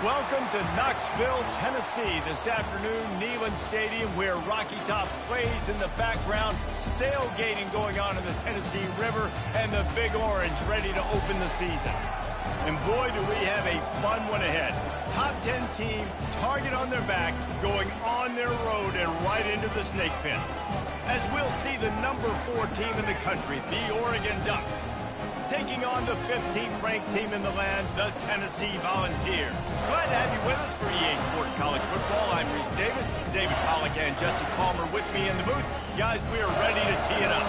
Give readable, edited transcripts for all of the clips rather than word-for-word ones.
Welcome to Knoxville, Tennessee. This afternoon, Neyland Stadium, where Rocky Top plays in the background, sailgating going on in the Tennessee River, and the Big Orange ready to open the season. And boy, do we have a fun one ahead. Top 10 team, target on their back, going on their road and right into the snake pit. As we'll see the number 4 team in the country, the Oregon Ducks, taking on the 15th ranked team in the land, the Tennessee Volunteers. Glad to have you with us for EA Sports College Football. I'm Reese Davis, David Pollack and Jesse Palmer with me in the booth. Guys, we are ready to tee it up.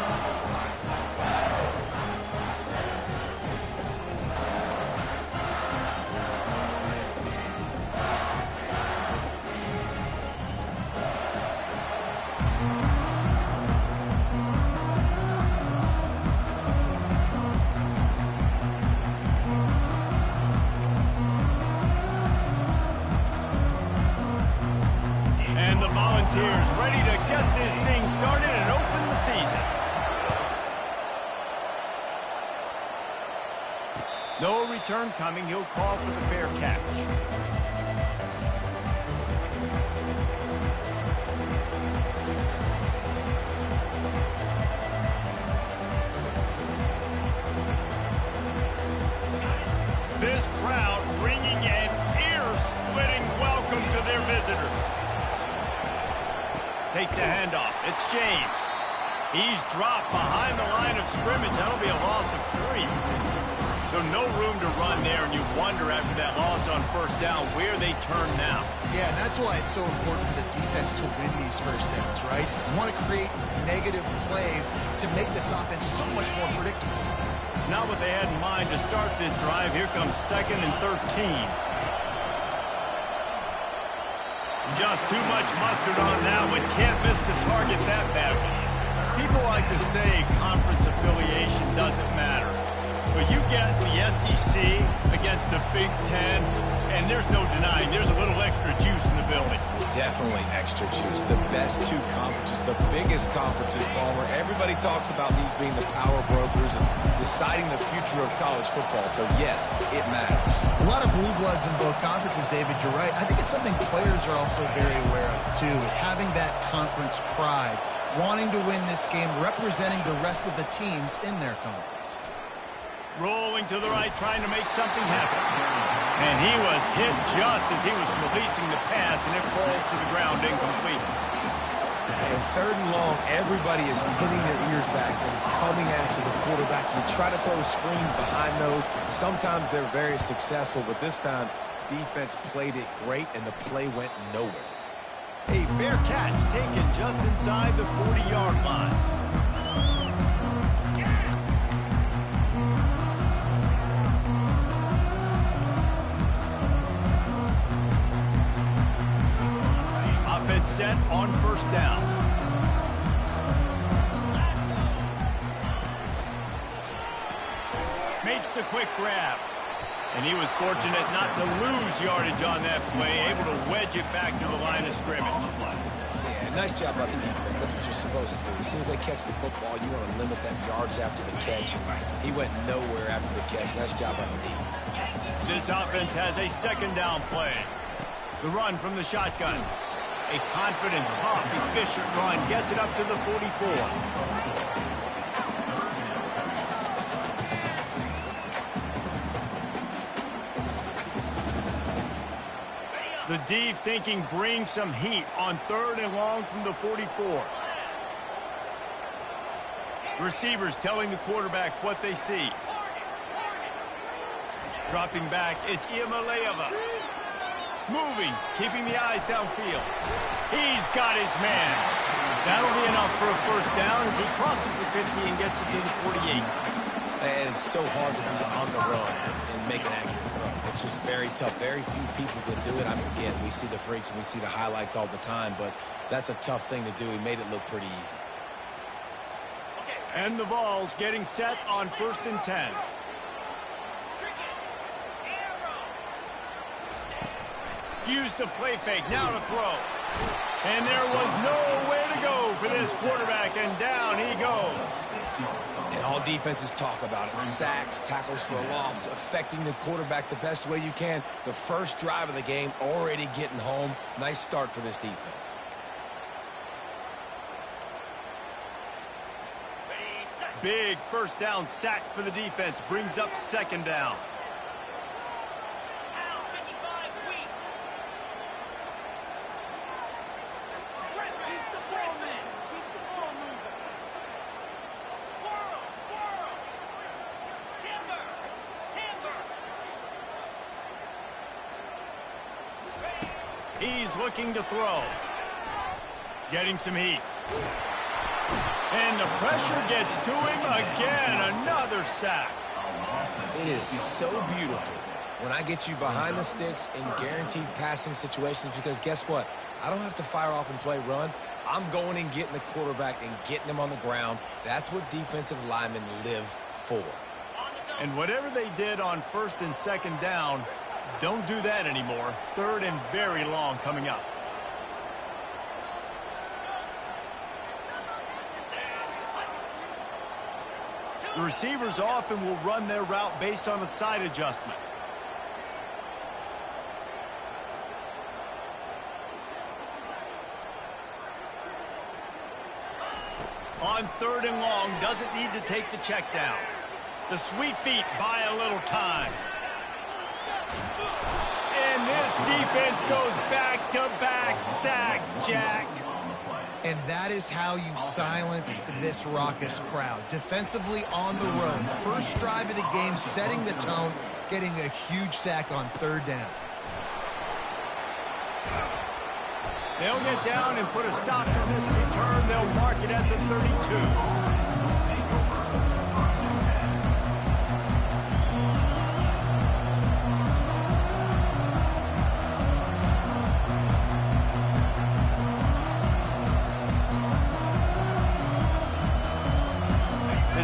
Ready to get this thing started and open the season. No return coming. He'll call for the fair catch. This crowd ringing an ear-splitting welcome to their visitors. Takes the handoff. It's James. He's dropped behind the line of scrimmage. That'll be a loss of 3. So no room to run there, and you wonder after that loss on first down where they turn now. Yeah, and that's why it's so important for the defense to win these first downs, right? You want to create negative plays to make this offense so much more predictable. Not what they had in mind to start this drive. Here comes 2nd and 13. Just too much mustard on that one. Can't miss the target that badly. People like to say conference affiliation doesn't matter. But you get the SEC against the Big Ten, and there's no denying there's a little extra juice in the building. Definitely extra juice. The best 2 conferences, the biggest conferences, Palmer. Everybody talks about these being the power brokers and deciding the future of college football. So, yes, it matters. A lot of blue bloods in both conferences, David. You're right. I think it's something players are also very aware of, too, is having that conference pride, wanting to win this game, representing the rest of the teams in their conference. Rolling to the right, trying to make something happen. And he was hit just as he was releasing the pass, and it falls to the ground incomplete. And 3rd and long, everybody is pinning their ears back and coming after the quarterback. You try to throw screens behind those. Sometimes they're very successful, but this time, defense played it great, and the play went nowhere. A fair catch taken just inside the 40-yard line. Set on first down. Makes the quick grab. And he was fortunate not to lose yardage on that play, able to wedge it back to the line of scrimmage. Yeah, nice job by the defense. That's what you're supposed to do. As soon as they catch the football, you want to limit that yards after the catch. He went nowhere after the catch. Nice job by the D. This offense has a 2nd down play. The run from the shotgun. A confident, tough, efficient run gets it up to the 44. The D thinking bring some heat on 3rd and long from the 44. Receivers telling the quarterback what they see. Dropping back, it's Iamaleava. Moving, keeping the eyes downfield. He's got his man. That'll be enough for a first down as he crosses the 50 and gets it to the 48. And it's so hard to be on the run and make an accurate throw. It's just very tough. Very few people can do it. I mean, again, we see the freaks and we see the highlights all the time, but that's a tough thing to do. He made it look pretty easy. And the Vols getting set on 1st and 10. Use the play fake, now to throw. And there was nowhere to go for this quarterback, and down he goes. And all defenses talk about it. Sacks, tackles for a loss, affecting the quarterback the best way you can. The first drive of the game, already getting home. Nice start for this defense. Big first down sack for the defense. Brings up second down. He's looking to throw. Getting some heat. And the pressure gets to him again. Another sack. It is so beautiful when I get you behind the sticks in guaranteed passing situations, because guess what? I don't have to fire off and play run. I'm going and getting the quarterback and getting him on the ground. That's what defensive linemen live for. And whatever they did on first and second down, don't do that anymore. Third and very long coming up. The receivers often will run their route based on a side adjustment. On third and long, doesn't need to take the check down. The sweet feet buy a little time. And this defense goes back-to-back sack, Jack. And that is how you silence this raucous crowd. Defensively on the road. First drive of the game, setting the tone, getting a huge sack on third down. They'll get down and put a stop to this return. They'll mark it at the 32.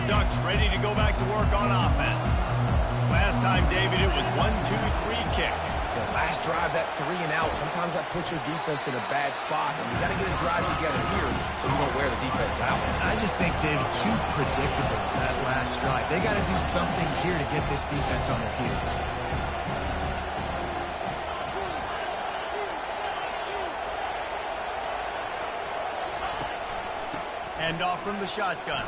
Ducks ready to go back to work on offense. Last time, David, it was 1-2-3 kick. Yeah, last drive, that 3 and out, sometimes that puts your defense in a bad spot, and you got to get a drive together here so you don't wear the defense out. I just think, David, too predictable, that last drive. They got to do something here to get this defense on their heels. Hand off from the shotgun.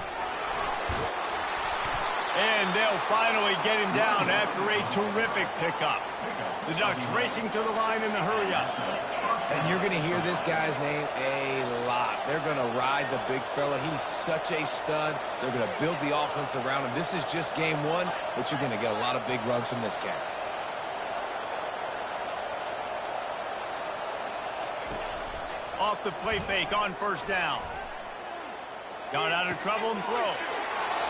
And they'll finally get him down after a terrific pickup. The Ducks racing to the line in the hurry-up. And you're going to hear this guy's name a lot. They're going to ride the big fella. He's such a stud. They're going to build the offense around him. This is just game one, but you're going to get a lot of big runs from this guy. Off the play fake on first down. Got out of trouble and throws.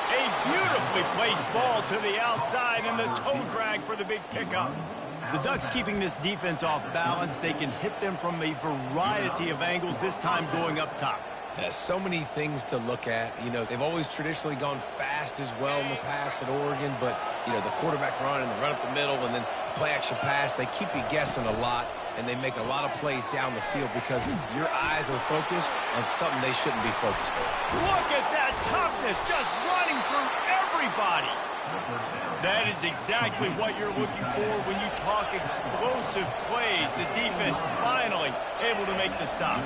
A beautifully placed ball to the outside and the toe drag for the big pickup. The Ducks keeping this defense off balance. They can hit them from a variety of angles, this time going up top. So many things to look at. You know, they've always traditionally gone fast as well in the past at Oregon, but, you know, the quarterback run and the run up the middle and then play action pass, they keep you guessing a lot, and they make a lot of plays down the field because your eyes are focused on something they shouldn't be focused on. Look at that toughness, just running through everybody. That is exactly what you're looking for when you talk explosive plays. The defense finally able to make the stop.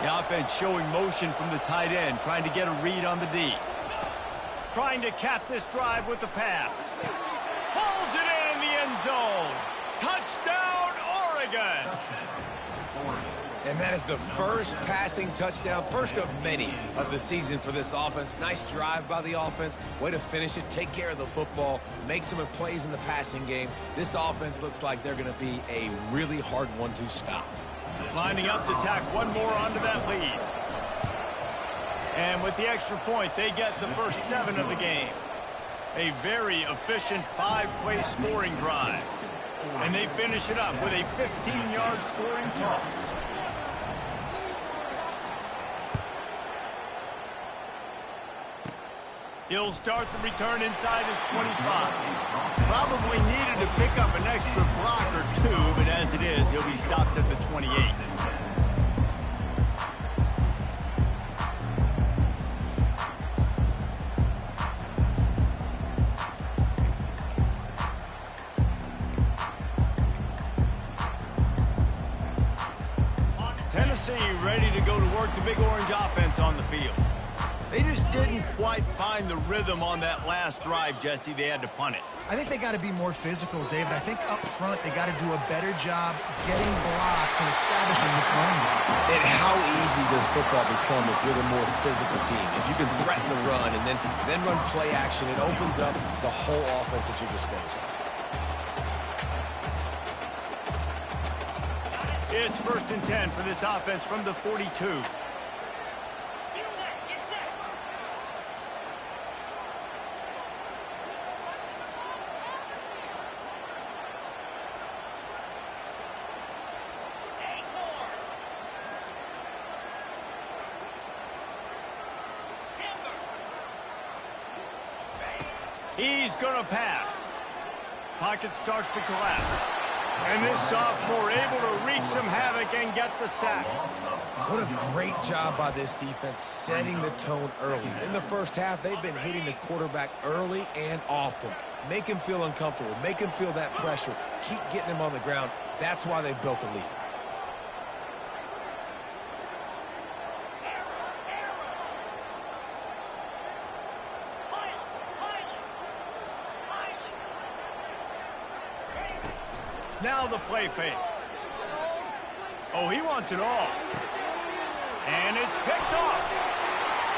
The offense showing motion from the tight end, trying to get a read on the D. Trying to cap this drive with the pass. Pulls it in the end zone. Touchdown, Oregon. And that is the first passing touchdown, first of many of the season for this offense. Nice drive by the offense. Way to finish it, take care of the football, make some plays in the passing game. This offense looks like they're going to be a really hard one to stop. Lining up to tack one more onto that lead. And with the extra point, they get the first 7 of the game. A very efficient 5-play scoring drive. And they finish it up with a 15-yard scoring toss. He'll start the return inside his 25. Probably needed to pick up an extra block or two, but as it is, he'll be stopped at the 28. Tennessee ready to go to work the Big Orange offense on the field. They just didn't quite find the rhythm on that last drive, Jesse. They had to punt it. I think they got to be more physical, David. I think up front they got to do a better job getting blocks and establishing this run. And how easy does football become if you're the more physical team? If you can threaten the run and then run play action, it opens up the whole offense at your disposal. It's 1st and 10 for this offense from the 42. He's going to pass. Pocket starts to collapse. And this sophomore able to wreak some havoc and get the sack. What a great job by this defense setting the tone early. In the first half, they've been hitting the quarterback early and often. Make him feel uncomfortable. Make him feel that pressure. Keep getting him on the ground. That's why they've built a lead. Now the play fake. Oh, he wants it all. And it's picked off.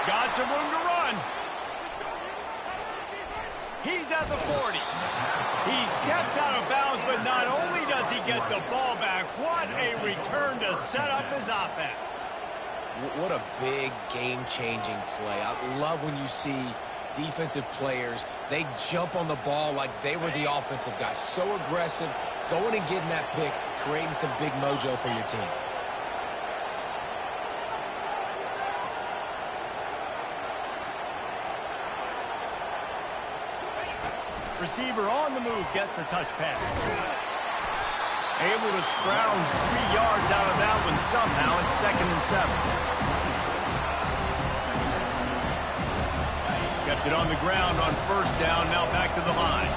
Got some room to run. He's at the 40. He steps out of bounds, but not only does he get the ball back, what a return to set up his offense. What a big game-changing play. I love when you see defensive players, they jump on the ball like they were the offensive guys. So aggressive, going and getting that pick, creating some big mojo for your team. Receiver on the move gets the touch pass. Able to scrounge 3 yards out of that one somehow. It's 2nd and 7. Kept it on the ground on 1st down, now back to the line.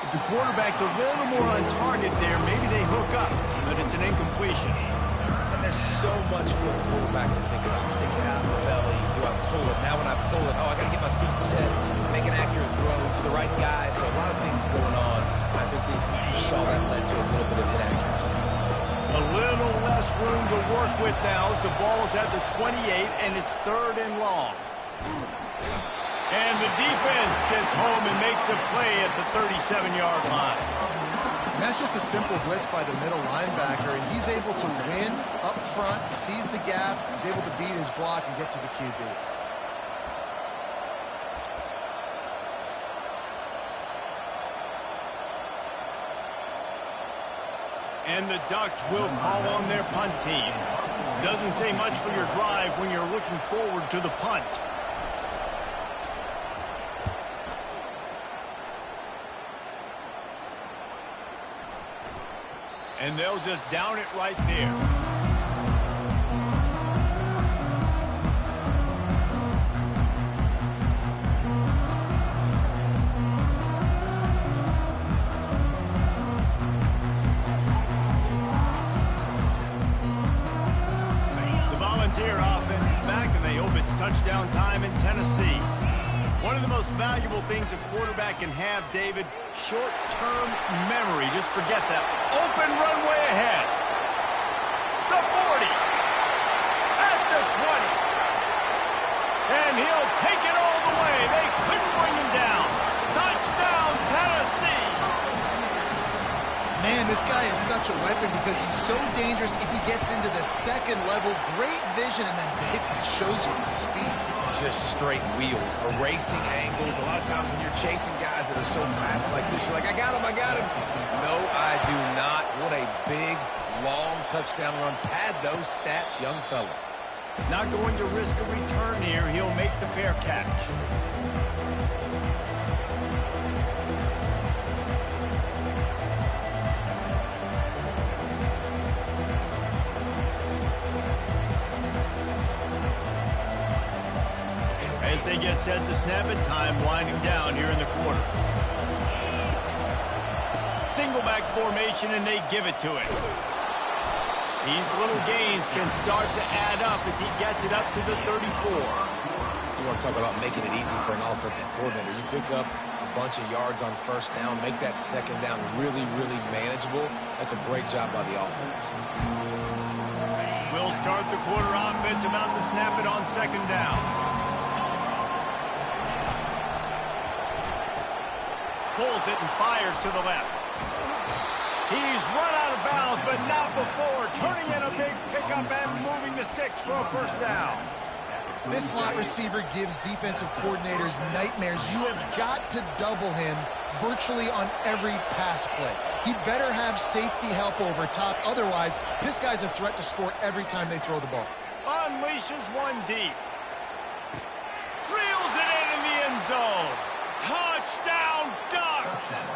If the quarterback's a little more on target there, maybe they hook up, but it's an incompletion. And there's so much for a quarterback to think about. Stick it out in the belly. Do I pull it? Now when I pull it, oh, I got to get my feet set. Make an accurate throw to the right guy. So a lot of things going on. I think that you saw that led to a little bit of inaccuracy. A little less room to work with now as the ball's at the 28 and it's 3rd and long. And the defense gets home and makes a play at the 37-yard line. And that's just a simple blitz by the middle linebacker, and he's able to win up front. He sees the gap. He's able to beat his block and get to the QB. And the Ducks will call on their punt team. Doesn't say much for your drive when you're looking forward to the punt. And they'll just down it right there. Touchdown time in Tennessee. One of the most valuable things a quarterback can have, David, short-term memory. Just forget that. Open runway ahead. The 40. At the 20. And he'll take it all the way. They couldn't bring him down. Touchdown, Tennessee. Man, this guy is such a weapon because he's so dangerous if he gets into the 2nd level. Great vision, and then David shows you the speed. Just straight wheels, erasing angles. A lot of times when you're chasing guys that are so fast like this, you're like, I got him, I got him. No, I do not. What a big, long touchdown run. Pad those stats, young fella. Not going to risk a return here. He'll make the fair catch. As they get set to snap it, time winding down here in the quarter. Single back formation, and they give it to him. These little gains can start to add up as he gets it up to the 34. You want to talk about making it easy for an offensive coordinator. You pick up a bunch of yards on first down, make that second down really, really manageable. That's a great job by the offense. We'll start the quarter offense, about to snap it on second down. Pulls it and fires to the left. He's run out of bounds, but not before turning in a big pickup and moving the sticks for a first down. This slot receiver gives defensive coordinators nightmares. You have got to double him virtually on every pass play. He better have safety help over top. Otherwise, this guy's a threat to score every time they throw the ball. Unleashes one deep. Reels it in the end zone. Touchdown, Ducks!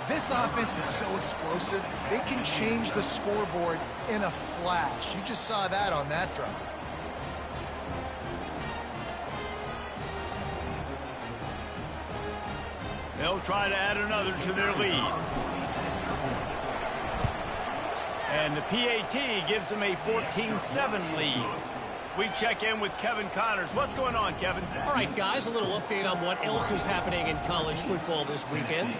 This offense is so explosive, they can change the scoreboard in a flash. You just saw that on that drive. They'll try to add another to their lead. And the PAT gives them a 14-7 lead. We check in with Kevin Connors. What's going on, Kevin? All right, guys, a little update on what else is happening in college football this weekend.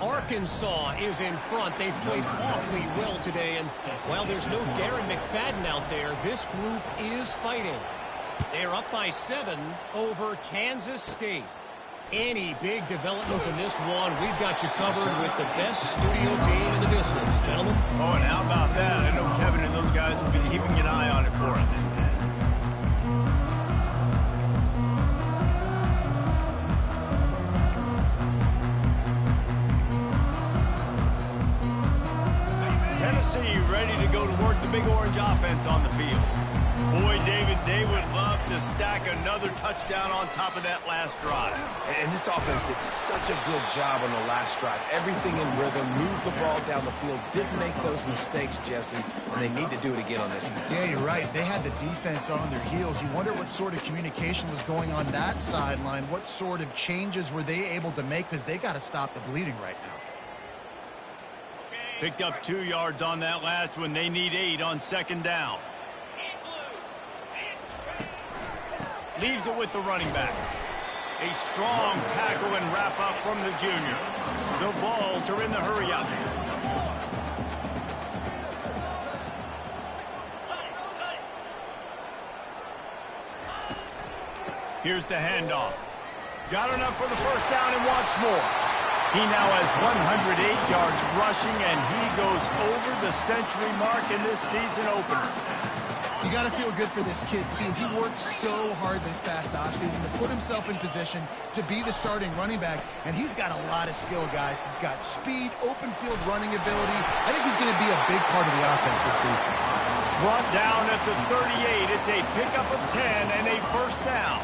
Arkansas is in front. They've played awfully well today, and while there's no Darren McFadden out there, this group is fighting. They're up by 7 over Kansas State. Any big developments in this one, we've got you covered with the best studio team in the business, gentlemen. Oh, and how about that? I know Kevin and those guys will be keeping an eye on it for us. Tennessee ready to go to work the Big Orange offense on the field. Boy, David, they would love to stack another touchdown on top of that last drive. And this offense did such a good job on the last drive. Everything in rhythm, moved the ball down the field, didn't make those mistakes, Jesse, and they need to do it again on this one. Yeah, you're right. They had the defense on their heels. You wonder what sort of communication was going on that sideline. What sort of changes were they able to make, because they got to stop the bleeding right now. Picked up 2 yards on that last one. They need 8 on second down. Leaves it with the running back. A strong tackle and wrap up from the junior. The Vols are in the hurry up. Here's the handoff. Got enough for the first down and wants more. He now has 108 yards rushing, and he goes over the century mark in this season opener. You got to feel good for this kid, too. He worked so hard this past offseason to put himself in position to be the starting running back, and he's got a lot of skill, guys. He's got speed, open field running ability. I think he's going to be a big part of the offense this season. Brought down at the 38. It's a pickup of 10 and a first down.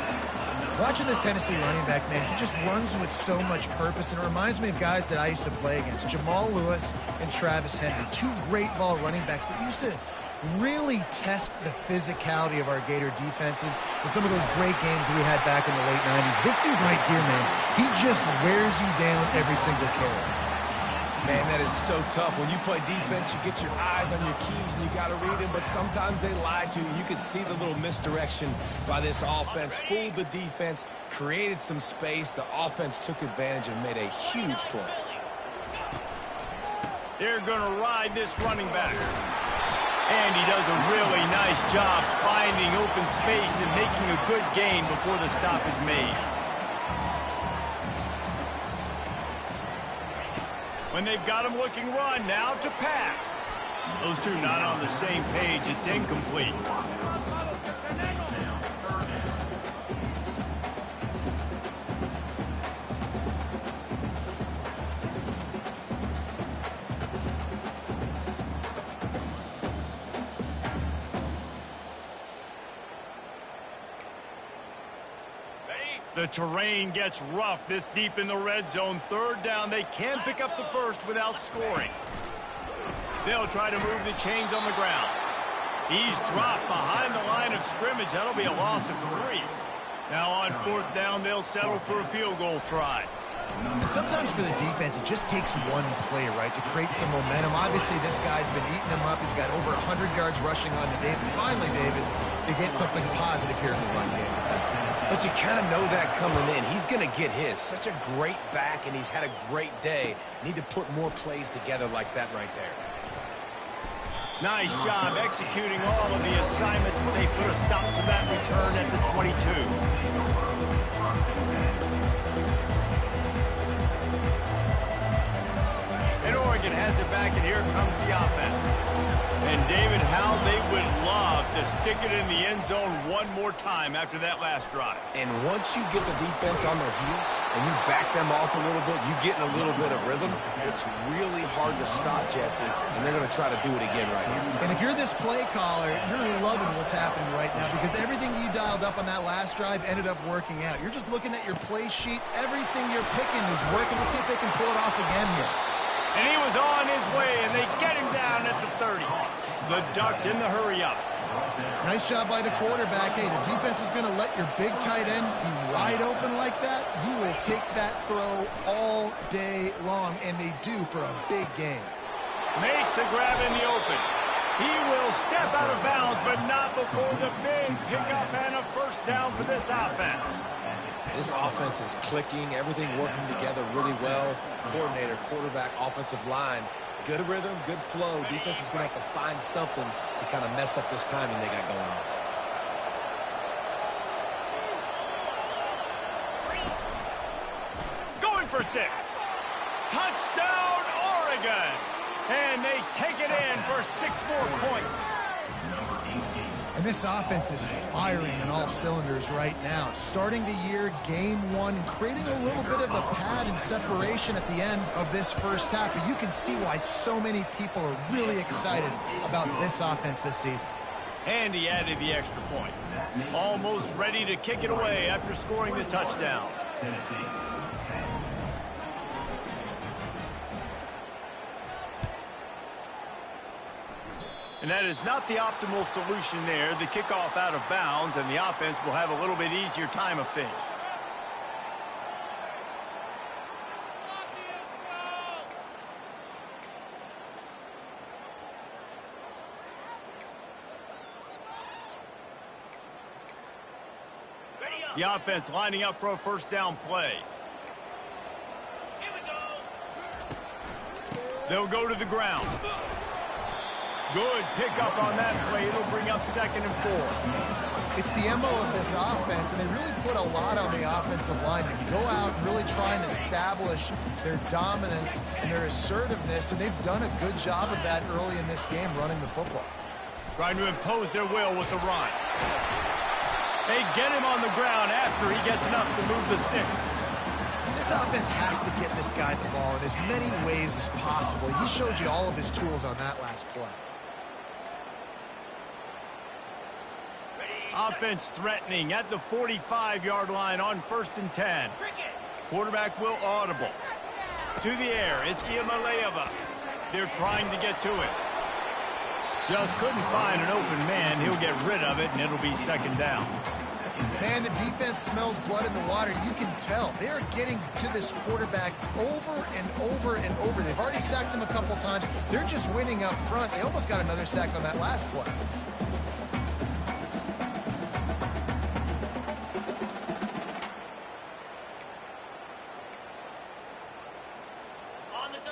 Watching this Tennessee running back, man, he just runs with so much purpose, and it reminds me of guys that I used to play against, Jamal Lewis and Travis Henry, 2 great ball running backs that used to really test the physicality of our Gator defenses in some of those great games we had back in the late 90s. This dude right here, man, he just wears you down every single carry. Man, that is so tough. When you play defense, you get your eyes on your keys and you got to read them, but sometimes they lie to you. You can see the little misdirection by this offense, fooled the defense, created some space. The offense took advantage and made a huge play. They're going to ride this running back. And he does a really nice job finding open space and making a good gain before the stop is made. When they've got him looking run, now to pass. Those two not on the same page. It's incomplete. The terrain gets rough this deep in the red zone. Third down, they can pick up the first without scoring. They'll try to move the chains on the ground. He's dropped behind the line of scrimmage. That'll be a loss of 3. Now on fourth down, they'll settle for a field goal try. And sometimes for the defense, it just takes one play, right, to create some momentum. Obviously, this guy's been eating him up. He's got over 100 yards rushing on to David. Finally, David, they get something positive here in the run game defensively. But you kind of know that coming in. He's going to get his. Such a great back, and he's had a great day. Need to put more plays together like that right there. Nice job executing all of the assignments as they put a stop to that return at the 22. And Oregon has it back, and here comes the offense. And David, how they would love to stick it in the end zone one more time after that last drive. And once you get the defense on their heels and you back them off a little bit, you get in a little bit of rhythm, it's really hard to stop, Jesse, and they're going to try to do it again right here. And if you're this play caller, you're loving what's happening right now because everything you dialed up on that last drive ended up working out. You're just looking at your play sheet. Everything you're picking is working. Let's see if they can pull it off again here. And he was on his way, and they get him down at the 30. The Ducks in the hurry-up. Nice job by the quarterback. Hey, the defense is going to let your big tight end be wide open like that. You will take that throw all day long, and they do for a big game. Makes the grab in the open. He will step out of bounds, but not before the big pickup and a first down for this offense. This offense is clicking, everything working together really well. Coordinator, quarterback, offensive line. Good rhythm, good flow. Defense is going to have to find something to kind of mess up this timing they got going on. Going for 6. Touchdown, Oregon! And they take it in for 6 more points. And this offense is firing on all cylinders right now. Starting the year, game 1, creating a little bit of a pad and separation at the end of this first half. But you can see why so many people are really excited about this offense this season. And he added the extra point. Almost ready to kick it away after scoring the touchdown. And that is not the optimal solution there. The kickoff out of bounds, and the offense will have a little bit easier time of things. The offense lining up for a first down play. They'll go to the ground. Good pickup on that play. It'll bring up 2nd and 4. It's the MO of this offense, and they really put a lot on the offensive line to go out and really try and establish their dominance and their assertiveness, and they've done a good job of that early in this game running the football. Trying to impose their will with the run. They get him on the ground after he gets enough to move the sticks. This offense has to get this guy the ball in as many ways as possible. He showed you all of his tools on that last play. Offense threatening at the 45-yard line on 1st and 10. Quarterback will audible. To the air, it's Iamaleava. They're trying to get to it. Just couldn't find an open man. He'll get rid of it, and it'll be 2nd down. Man, the defense smells blood in the water. You can tell. They're getting to this quarterback over and over and over. They've already sacked him a couple times. They're just winning up front. They almost got another sack on that last play.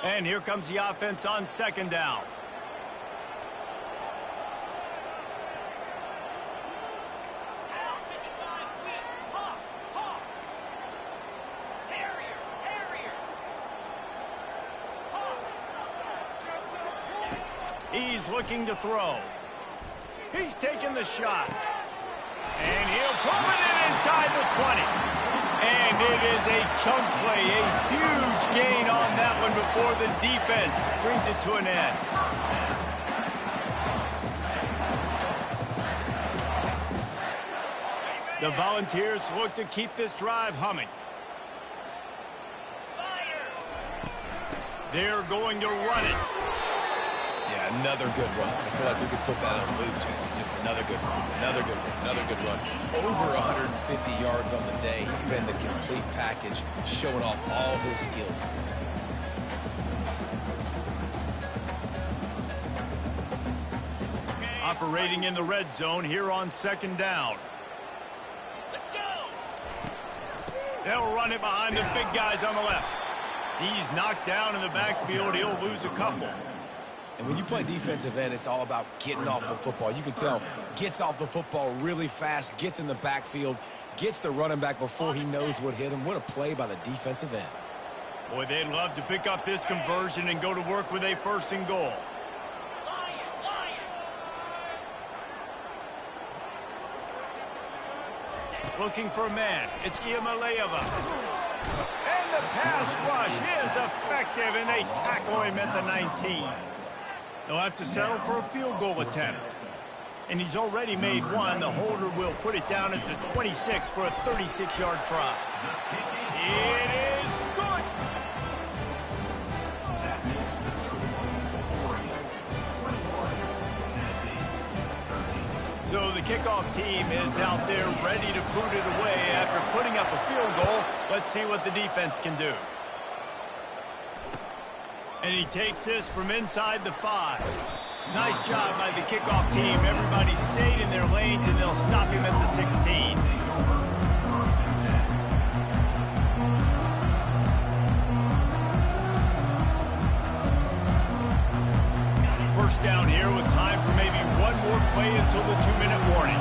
And here comes the offense on 2nd down. He's looking to throw. He's taking the shot. And he'll pull it in inside the 20. And it is a chunk play, a huge gain on that one before the defense brings it to an end. The Volunteers look to keep this drive humming. They're going to run it. Yeah, another good run. I feel like we could put that on loop, Jesse. Just another good run, another good run, another good run. Over 150 yards on the day. He's been the complete package, showing off all his skills. Operating in the red zone here on second down. Let's go. They'll run it behind the big guys on the left. He's knocked down in the backfield. He'll lose a couple. And when you play defensive end, it's all about getting off the football. You can tell, gets off the football really fast, gets in the backfield, gets the running back before he knows what hit him. What a play by the defensive end. Boy, they'd love to pick up this conversion and go to work with a 1st and goal. Looking for a man. It's Iamaleava. And the pass rush is effective, and they tackle him at the 19. They'll have to settle for a field goal attempt. And he's already made one. The holder will put it down at the 26 for a 36-yard try. It is good. So the kickoff team is out there ready to put it away after putting up a field goal. Let's see what the defense can do. And he takes this from inside the 5. Nice job by the kickoff team. Everybody stayed in their lanes, and they'll stop him at the 16. First down here with time for maybe one more play until the 2-minute warning.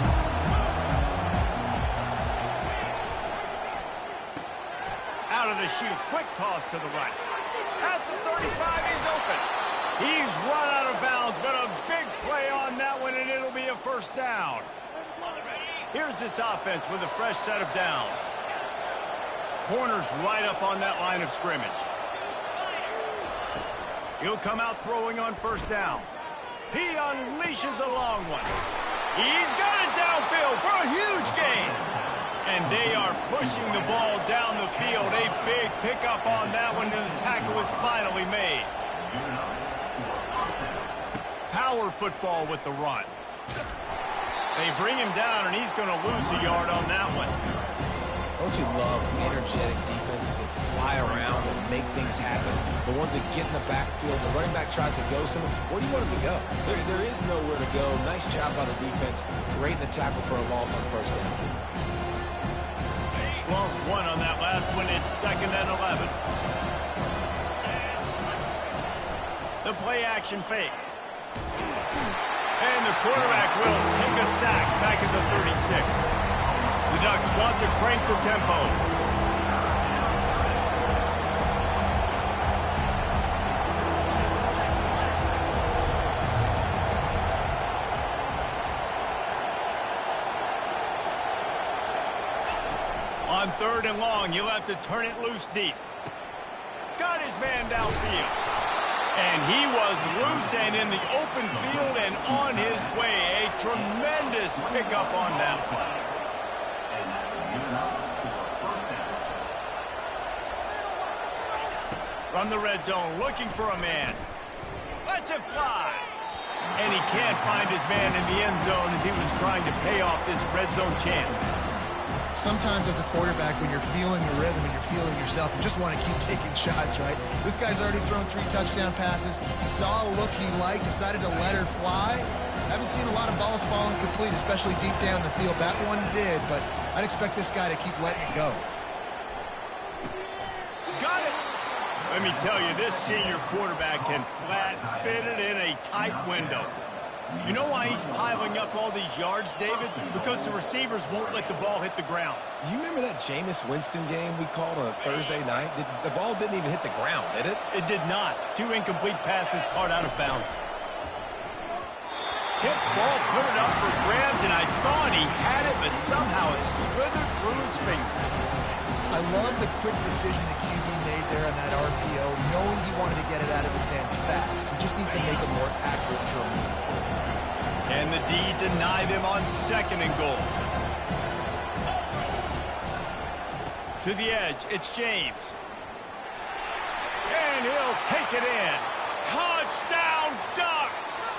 Out of the chute, quick toss to the right. At the 35, he's open. He's run out of bounds, but a big play on that one, and it'll be a 1st down. Here's this offense with a fresh set of downs. Corners right up on that line of scrimmage. He'll come out throwing on 1st down. He unleashes a long one. He's got it downfield for a huge gain. And they are pushing the ball down the field. A big pickup on that one, and the tackle is finally made. Power football with the run. They bring him down, and he's going to lose a yard on that one. Don't you love energetic defenses that fly around and make things happen? The ones that get in the backfield, the running back tries to go somewhere. Where do you want him to go? There is nowhere to go. Nice job by the defense. Great in the tackle for a loss on 1st down. Lost one on that last one. It's 2nd and 11. The play action fake. And the quarterback will take a sack back at the 36. The Ducks want to crank the tempo. On 3rd and long, you'll have to turn it loose deep. Got his man downfield. And he was loose and in the open field and on his way. A tremendous pickup on that one. From the red zone, looking for a man. Lets it fly. And he can't find his man in the end zone as he was trying to pay off this red zone chance. Sometimes as a quarterback, when you're feeling the rhythm and you're feeling yourself, you just want to keep taking shots, right? This guy's already thrown 3 touchdown passes. He saw a look he liked, decided to let her fly. Haven't seen a lot of balls falling complete, especially deep down the field. That one did, but I'd expect this guy to keep letting it go. Got it. Let me tell you, this senior quarterback can flat fit it in a tight window. You know why he's piling up all these yards, David? Because the receivers won't let the ball hit the ground. You remember that Jameis Winston game we called on a Thursday night? The ball didn't even hit the ground, did it? It did not. 2 incomplete passes caught out of bounds. Tip ball, put it up for grabs, and I thought he had it, but somehow it slithered through his fingers. I love the quick decision the QB made there on that RPO, knowing he wanted to get it out of his hands fast. He just needs to make a more accurate throw moving forward. And the D deny them on 2nd and goal. To the edge, it's James. And he'll take it in. Touchdown, Ducks!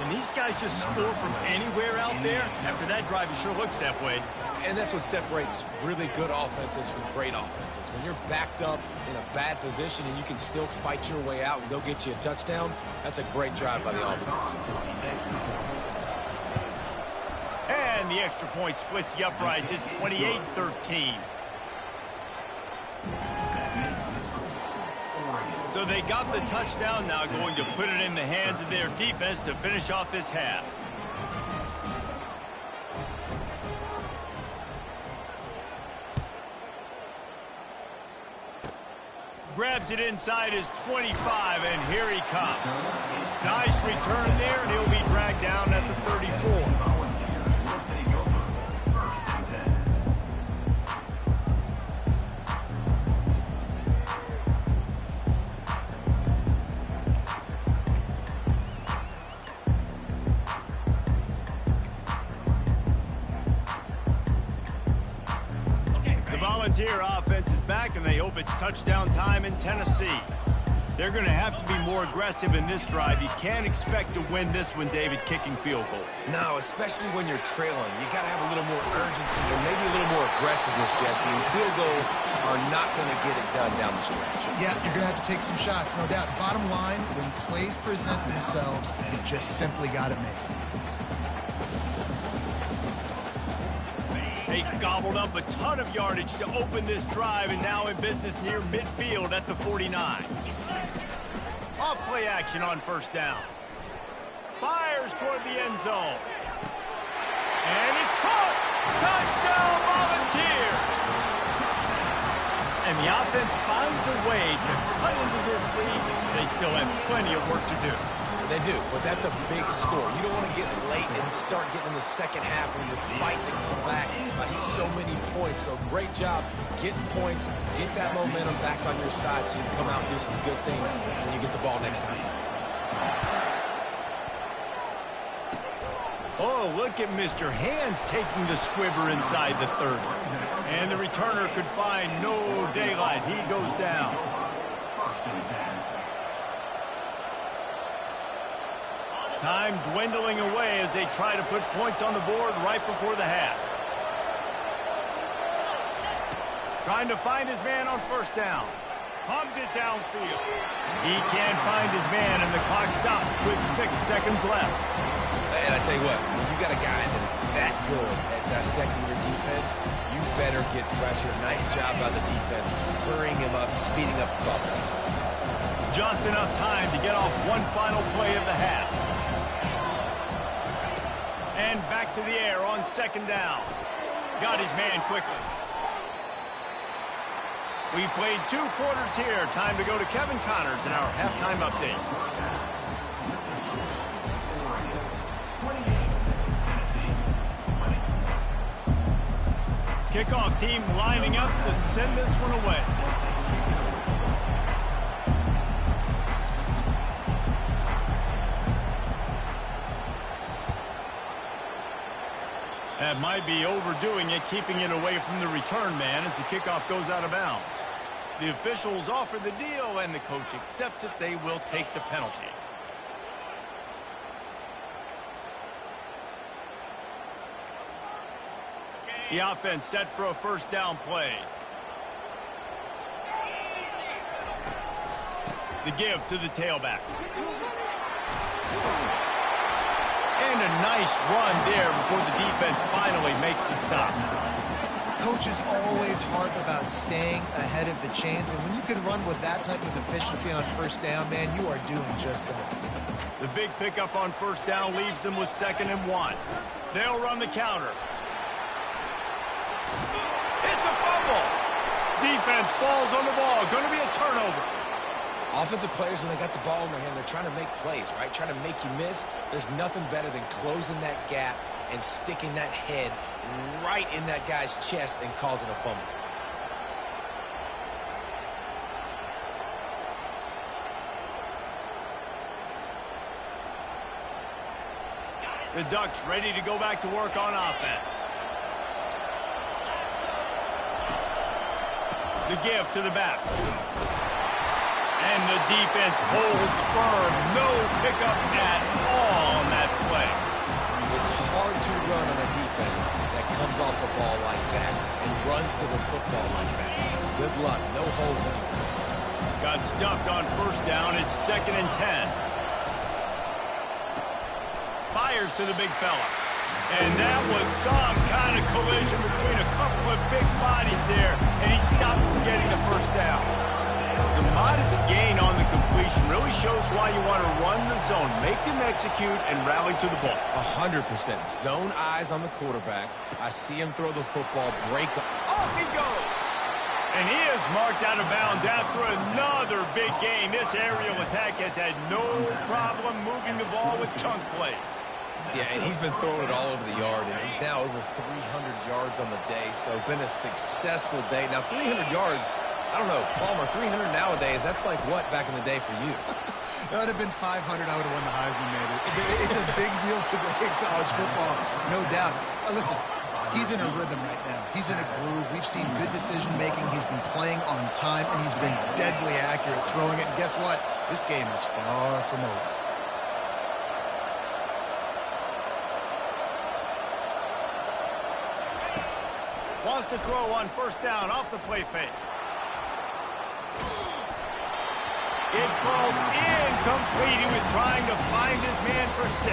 And these guys just score from anywhere out there. After that drive, it sure looks that way. And that's what separates really good offenses from great offenses. When you're backed up in a bad position and you can still fight your way out and they'll get you a touchdown, that's a great drive by the offense. And the extra point splits the uprights. It's 28-13. So they got the touchdown, now going to put it in the hands of their defense to finish off this half. Grabs it inside his 25, and here he comes. Nice return there, and he'll be dragged down at the 34. Volunteer offense is back, and they hope it's touchdown time in Tennessee. They're going to have to be more aggressive in this drive. You can't expect to win this one, David, kicking field goals. No, especially when you're trailing. You got to have a little more urgency and maybe a little more aggressiveness, Jesse. And field goals are not going to get it done down the stretch. Yeah, you're going to have to take some shots, no doubt. Bottom line, when plays present themselves, you just simply got to make them. They gobbled up a ton of yardage to open this drive, and now in business near midfield at the 49. Off play action on first down. Fires toward the end zone. And it's caught! Touchdown, Volunteers! And the offense finds a way to cut into this lead. They still have plenty of work to do. They do, but that's a big score. You don't want to get late and start getting in the second half when you're fighting to come back by so many points. So great job getting points, get that momentum back on your side so you can come out and do some good things when you get the ball next time. Oh, look at Mr. Hands taking the squibber inside the 30. And the returner could find no daylight. He goes down. Time dwindling away as they try to put points on the board right before the half. Trying to find his man on first down. Pumps it downfield. He can't find his man, and the clock stops with 6 seconds left. And I tell you what, when you got a guy that is that good at dissecting your defense, you better get pressure. Nice job by the defense, hurrying him up, speeding up the thought process. Just enough time to get off one final play of the half. And back to the air on second down. Got his man quickly. We've played 2 quarters here. Time to go to Kevin Connors in our halftime update. Kickoff team lining up to send this one away. That might be overdoing it, keeping it away from the return man as the kickoff goes out of bounds. The officials offer the deal, and the coach accepts it. They will take the penalty. The offense set for a first down play. The give to the tailback. And a nice run there before the defense finally makes the stop. Coaches always harp about staying ahead of the chains, and when you can run with that type of efficiency on first down, man, you are doing just that. The big pickup on first down leaves them with 2nd and 1. They'll run the counter. It's a fumble. Defense falls on the ball. Going to be a turnover. Offensive players, when they got the ball in their hand, they're trying to make plays, right? Trying to make you miss. There's nothing better than closing that gap and sticking that head right in that guy's chest and causing a fumble. The Ducks ready to go back to work on offense. The give to the back. And the defense holds firm. No pickup at all on that play. It's hard to run on a defense that comes off the ball like that and runs to the football like that. Good luck. No holes anywhere. Got stuffed on first down. It's 2nd and 10. Fires to the big fella. And that was some kind of collision between a couple of big bodies there, and he stopped from getting the first down. The modest gain on the completion really shows why you want to run the zone, make them execute, and rally to the ball. 100%. Zone eyes on the quarterback. I see him throw the football, break. Off he goes. And he is marked out of bounds after another big gain. This aerial attack has had no problem moving the ball with chunk plays. Yeah, and he's been throwing it all over the yard, and he's now over 300 yards on the day, so been a successful day. Now, 300 yards, I don't know, Palmer, 300 nowadays, that's like what back in the day for you? That would have been 500. I would have won the Heisman, maybe. It's a big deal today in college football, no doubt. Listen, he's in a rhythm right now. He's in a groove. We've seen good decision-making. He's been playing on time, and he's been deadly accurate throwing it. And guess what? This game is far from over. Wants to throw on first down off the play fake. It falls incomplete. He was trying to find his man for 6.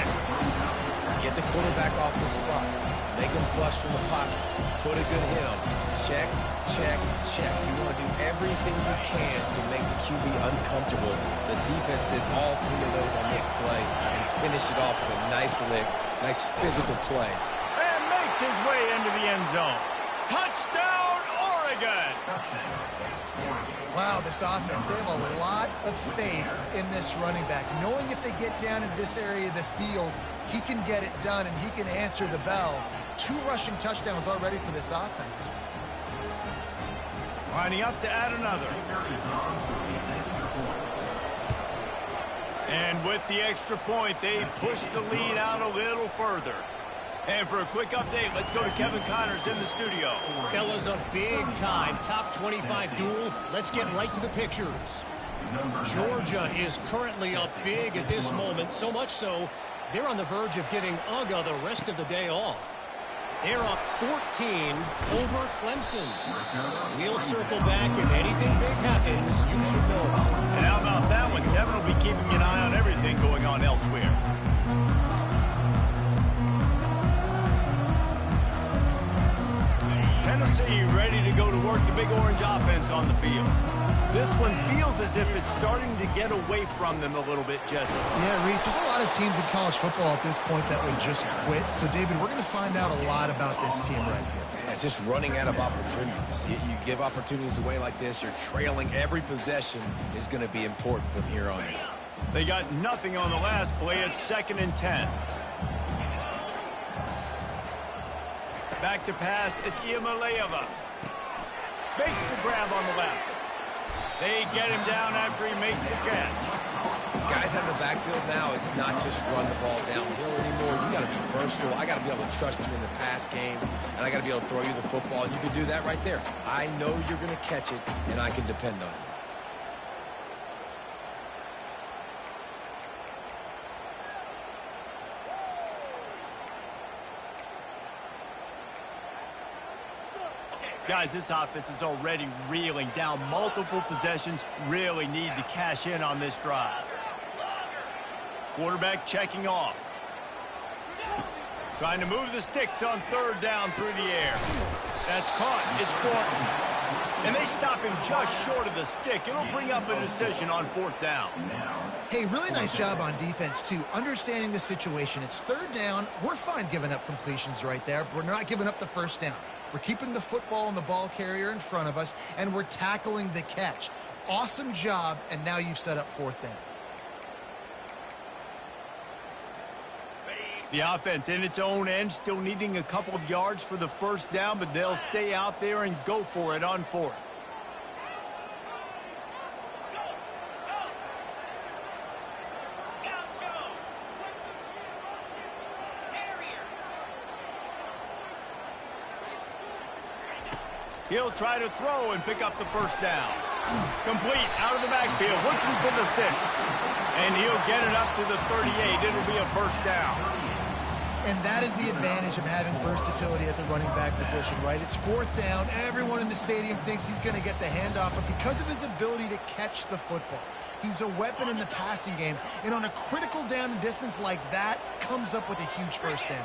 Get the quarterback off the spot. Make him flush from the pocket. Put a good hit on him. Check, check, check. You want to do everything you can to make the QB uncomfortable. The defense did all 3 of those on this play and finished it off with a nice lick, nice physical play. And makes his way into the end zone. Touchdown, Oregon! Wow, this offense, they have a lot of faith in this running back. Knowing if they get down in this area of the field, he can get it done and he can answer the bell. 2 rushing touchdowns already for this offense. Lining up to add another. And with the extra point, they push the lead out a little further. And for a quick update, let's go to Kevin Connors in the studio. Fellas, a big-time top 25 duel. Let's get right to the pictures. Georgia is currently up big at this moment, so much so, they're on the verge of getting UGA the rest of the day off. They're up 14 over Clemson. We'll circle back. If anything big happens, you should know. And how about that one? Kevin will be keeping an eye on everything going on elsewhere. Tennessee ready to go to work the Big Orange offense on the field. This one feels as if it's starting to get away from them a little bit, Jesse. Yeah, Reese, there's a lot of teams in college football at this point that would just quit. So, David, we're going to find out a lot about this team right here. Yeah, just running out of opportunities. You give opportunities away like this, you're trailing. Every possession is going to be important from here on in. They got nothing on the last play. It's 2nd and 10. Back to pass. It's Iamaleava. Makes the grab on the left. They get him down after he makes the catch. Guys out in the backfield now, it's not just run the ball downhill anymore. You got to be versatile. I got to be able to trust you in the pass game, and I got to be able to throw you the football, and you can do that right there. I know you're going to catch it, and I can depend on you. Guys, this offense is already reeling down multiple possessions. Really need to cash in on this drive. Quarterback checking off. Trying to move the sticks on 3rd down through the air. That's caught. It's Thornton. And they stop him just short of the stick. It'll bring up a decision on 4th down. Hey, really nice job on defense, too. Understanding the situation. It's 3rd down. We're fine giving up completions right there. But we're not giving up the first down. We're keeping the football and the ball carrier in front of us, and we're tackling the catch. Awesome job, and now you've set up 4th down. The offense in its own end, still needing a couple of yards for the first down, but they'll stay out there and go for it on 4th. He'll try to throw and pick up the first down. Complete out of the backfield, looking for the sticks. And he'll get it up to the 38. It'll be a first down. And that is the advantage of having versatility at the running back position, right? It's fourth down. Everyone in the stadium thinks he's going to get the handoff, but because of his ability to catch the football, he's a weapon in the passing game. And on a critical down and distance like that, comes up with a huge first down.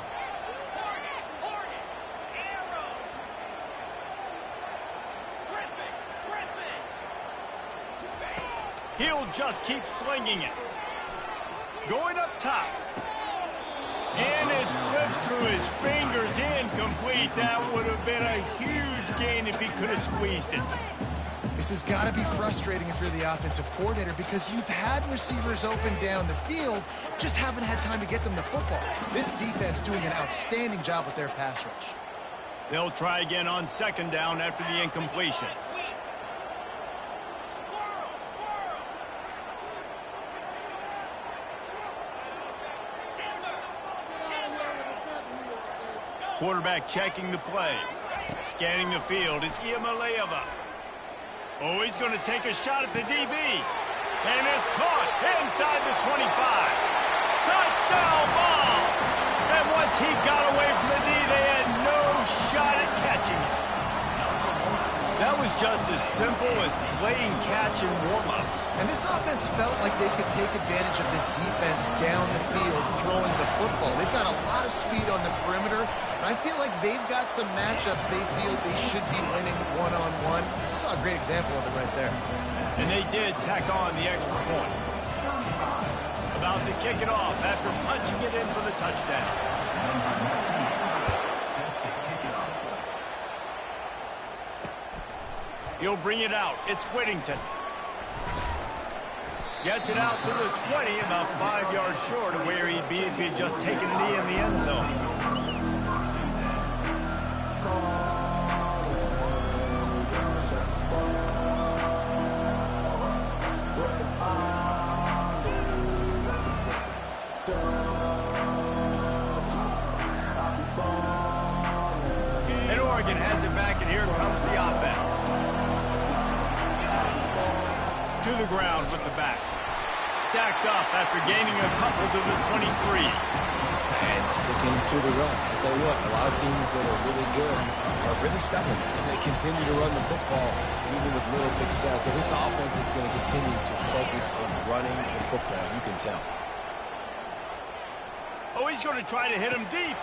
He'll just keep slinging it. Going up top. And it slips through his fingers, incomplete. That would have been a huge gain if he could have squeezed it. This has got to be frustrating if you're the offensive coordinator because you've had receivers open down the field, just haven't had time to get them the football. This defense doing an outstanding job with their pass rush. They'll try again on second down after the incompletion. Quarterback checking the play. Scanning the field. It's Iamaleava. Oh, he's going to take a shot at the DB. And it's caught inside the 25. Touchdown ball! And once he got away from the knee, they had no shot at catching it. That was just as simple as playing catch in warm-ups. And this offense felt like they could take advantage of this defense down the field, throwing the football. They've got a lot of speed on the perimeter. And I feel like they've got some matchups they feel they should be winning one-on-one. You saw a great example of it right there. And they did tack on the extra point. About to kick it off after punching it in for the touchdown. He'll bring it out. It's Whittington. Gets it out to the 20, about 5 yards short of where he'd be if he had just taken a knee in the end zone. And Oregon has it back, and here comes the offense. To the ground with the back. Stacked up after gaining a couple to the 23. And sticking to the run. I tell you what, a lot of teams that are really good are really stubborn, and they continue to run the football even with little success. So this offense is going to continue to focus on running the football. You can tell. Oh, he's going to try to hit him deep.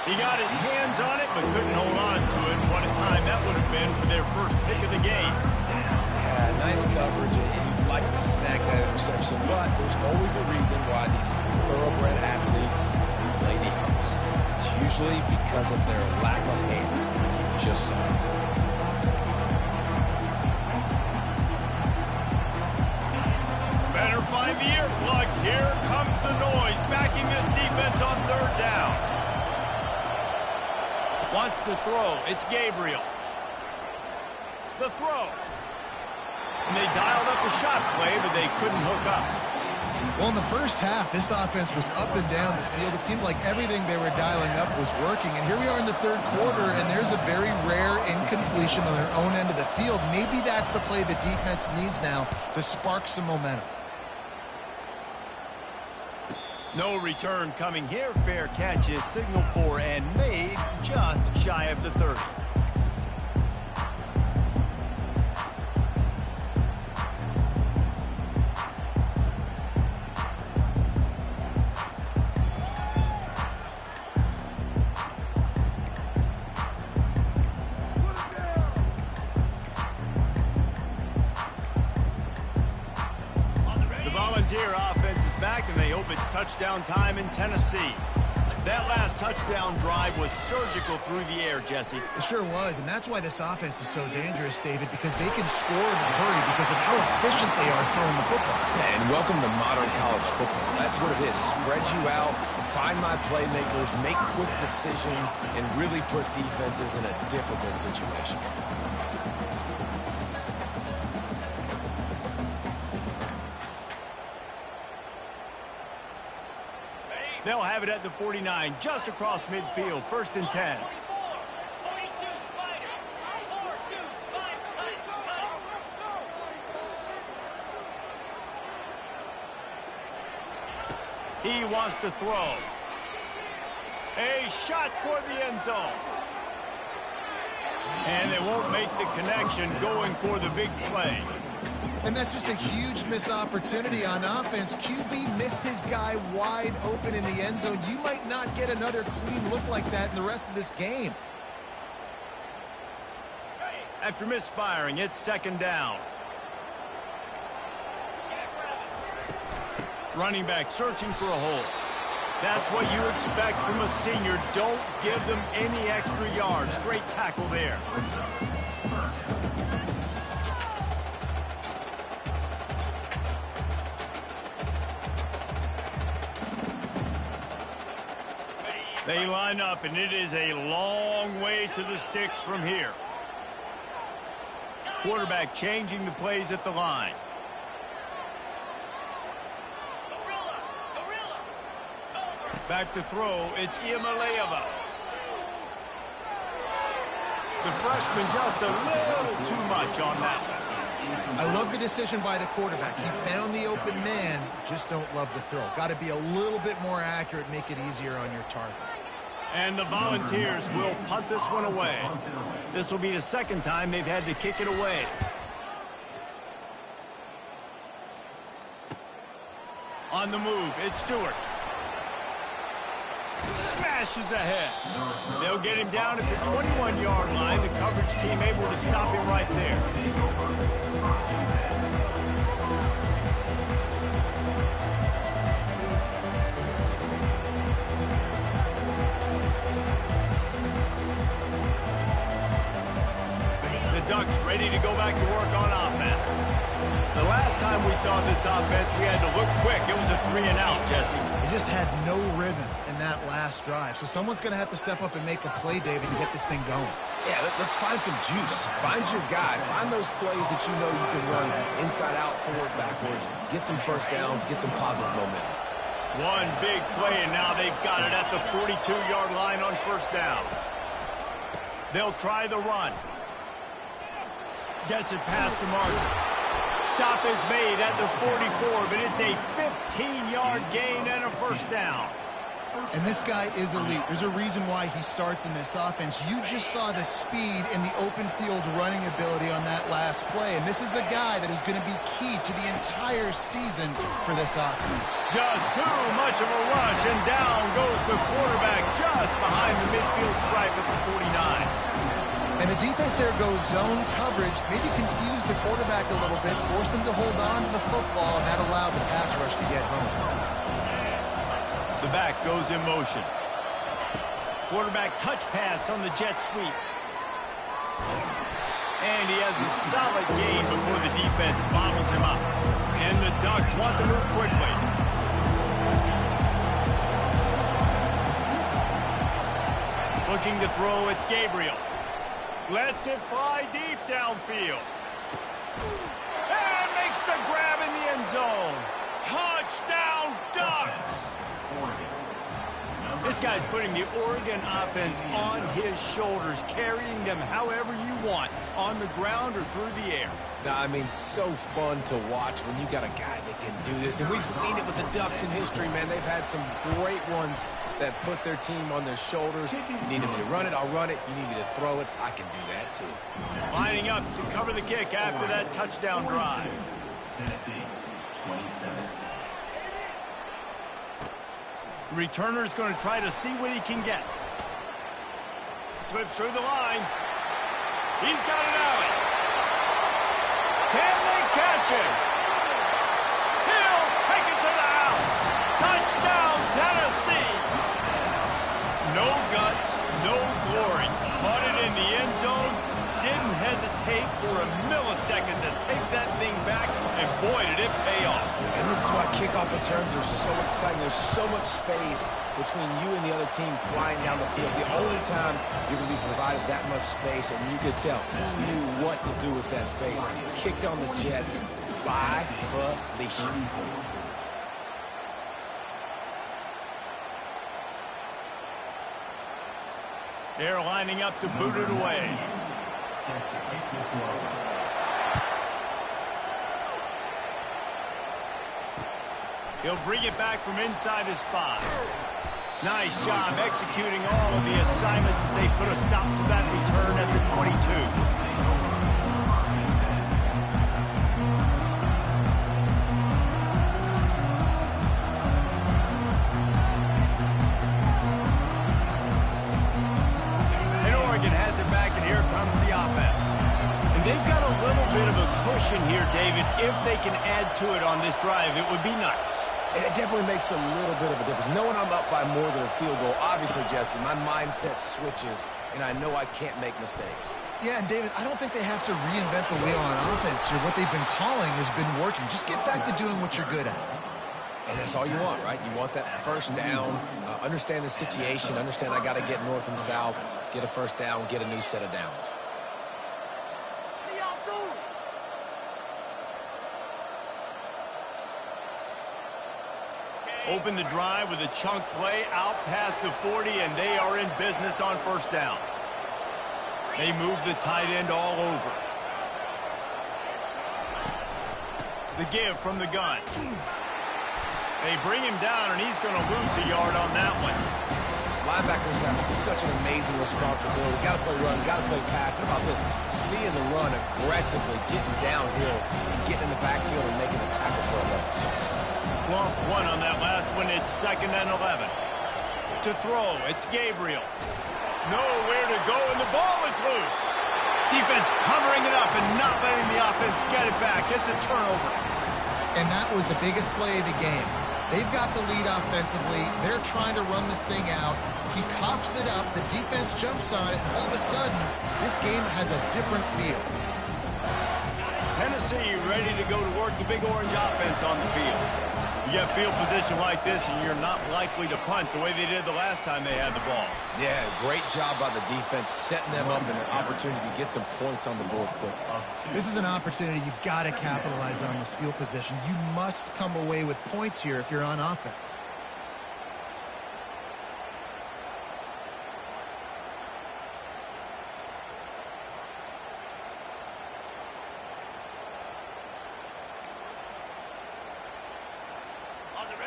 He got his hands on it, but couldn't hold on to it. What a time that would have been for their first pick of the game. Yeah, nice coverage, and you'd like to snag that interception, but there's always a reason why these thoroughbred athletes play defense. It's usually because of their lack of hands, like you just saw. Better find the earplugs. Here comes the noise, backing this defense on third down. Wants to throw. It's Gabriel. The throw. And they dialed up a shot play, but they couldn't hook up. Well, in the first half, this offense was up and down the field. It seemed like everything they were dialing up was working. And here we are in the third quarter, and there's a very rare incompletion on their own end of the field. Maybe that's the play the defense needs now to spark some momentum. No return coming here. Fair catch is signaled for and made just shy of the 30. Volunteer offense is back, and they hope it's touchdown time in Tennessee. That last touchdown drive was surgical through the air, Jesse. It sure was, and that's why this offense is so dangerous, David, because they can score in a hurry because of how efficient they are throwing the football. And welcome to modern college football. That's what it is. Spread you out, find my playmakers, make quick decisions, and really put defenses in a difficult situation. They'll have it at the 49, just across midfield, 1st and 10. He wants to throw. A shot toward the end zone. And they won't make the connection going for the big play. And that's just a huge missed opportunity on offense. QB missed his guy wide open in the end zone. You might not get another clean look like that in the rest of this game. After misfiring, it's second down. Running back searching for a hole. That's what you expect from a senior. Don't give them any extra yards. Great tackle there. They line up, and it is a long way to the sticks from here. Quarterback changing the plays at the line. Back to throw, it's Iamaleava. The freshman just a little too much on that one. I love the decision by the quarterback. He found the open man, just don't love the throw. Got to be a little bit more accurate, make it easier on your target. And the Volunteers will punt this one away. This will be the second time they've had to kick it away. On the move, it's Stewart. Smashes ahead. They'll get him down at the 21-yard line. The coverage team able to stop him right there. The Ducks ready to go back to work on offense. The last time we saw this offense, we had to look quick. It was a 3-and-out, Jesse. They just had no rhythm in that last drive. So someone's going to have to step up and make a play, David, to get this thing going. Yeah, let's find some juice. Find your guy. Find those plays that you know you can run inside out, forward, backwards. Get some first downs. Get some positive momentum. One big play, and now they've got it at the 42-yard line on first down. They'll try the run. Gets it past the margin. Stop is made at the 44, but it's a 15-yard gain and a first down. And this guy is elite. There's a reason why he starts in this offense. You just saw the speed and the open field running ability on that last play. And this is a guy that is going to be key to the entire season for this offense. Just too much of a rush, and down goes the quarterback just behind the midfield stripe at the 49. And the defense there goes zone coverage, maybe confused the quarterback a little bit, forced him to hold on to the football, and that allowed the pass rush to get home. The back goes in motion. Quarterback touch pass on the jet sweep. And he has a solid gain before the defense bottles him up. And the Ducks want to move quickly. Looking to throw, it's Gabriel. Lets it fly deep downfield. And makes the grab in the end zone. Touchdown, Ducks! This guy's putting the Oregon offense on his shoulders, carrying them however you want, on the ground or through the air. I mean, so fun to watch when you got a guy that can do this. And we've seen it with the Ducks in history, man. They've had some great ones that put their team on their shoulders. You need me to run it, I'll run it. You need me to throw it, I can do that too. Lining up to cover the kick after that touchdown drive. Tennessee, 27. Returner's going to try to see what he can get. Slips through the line. He's got it out. Can they catch him? He'll take it to the house. Touchdown, Tennessee. No guts, no glory. Caught it in the end zone. Didn't hesitate for a millisecond to take that thing back, and boy, did it pay off. And this is why kickoff returns are so exciting. There's so much space between you and the other team flying down the field. The only time you're going to be provided that much space, and you could tell he knew what to do with that space. Kicked on the Jets by Felicia. They're lining up to boot it away. Set to kick this one. He'll bring it back from inside his 5. Nice job executing all of the assignments as they put a stop to that return at the 22. Has it back, and here comes the offense. And they've got a little bit of a cushion here, David. If they can add to it on this drive, it would be nice. And it definitely makes a little bit of a difference. Knowing I'm up by more than a field goal, obviously, Jesse, my mindset switches, and I know I can't make mistakes. Yeah, and David, I don't think they have to reinvent the wheel on offense here. What they've been calling has been working. Just get back to doing what you're good at. And that's all you want, right? You want that first down, understand the situation, understand I got to get north and south, get a first down, get a new set of downs. Open the drive with a chunk play out past the 40, and they are in business on first down. They move the tight end all over. The give from the gun. They bring him down, and he's going to lose a yard on that one. Linebackers have such an amazing responsibility. Got to play run, got to play pass. How about this? Seeing the run aggressively, getting downhill, getting in the backfield and making a tackle for a loss. Lost one on that last one. It's 2nd and 11. To throw, it's Gabriel. Nowhere to go, and the ball is loose. Defense covering it up and not letting the offense get it back. It's a turnover. And that was the biggest play of the game. They've got the lead offensively. They're trying to run this thing out. He coughs it up. The defense jumps on it. And all of a sudden, this game has a different feel. Tennessee ready to go to work the Big Orange offense on the field. You get field position like this, and you're not likely to punt the way they did the last time they had the ball. Yeah, great job by the defense, setting them up in an opportunity to get some points on the board quickly. This is an opportunity you've got to capitalize on this field position. You must come away with points here if you're on offense.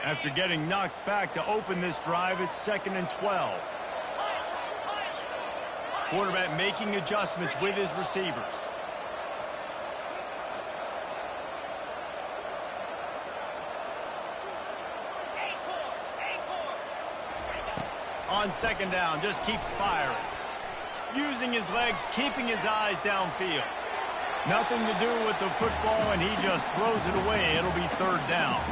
After getting knocked back to open this drive, it's 2nd and 12. Quarterback making adjustments with his receivers. On 2nd down, just keeps firing. Using his legs, keeping his eyes downfield. Nothing to do with the football, and he just throws it away. It'll be 3rd down.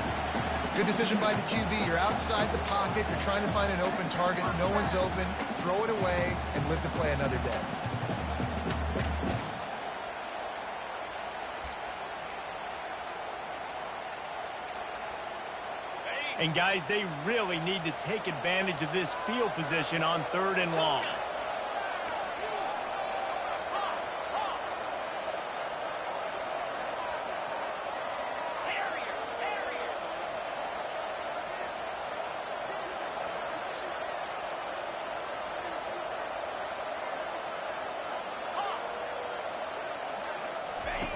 Good decision by the QB. You're outside the pocket. You're trying to find an open target. No one's open. Throw it away and live to play another day. And guys, they really need to take advantage of this field position on 3rd and long.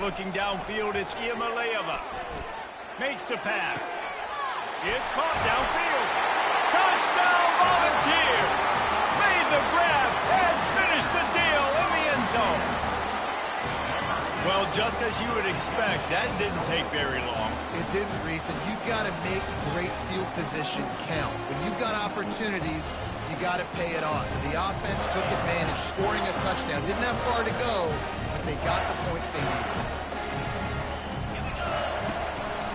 Looking downfield, it's Iamaleava. Makes the pass. It's caught downfield. Touchdown, Volunteers! Made the grab and finished the deal in the end zone. Well, just as you would expect, that didn't take very long. It didn't, Reese, and you've got to make great field position count. When you've got opportunities, you got to pay it off. And the offense took advantage, scoring a touchdown. Didn't have far to go, but they got the points they needed.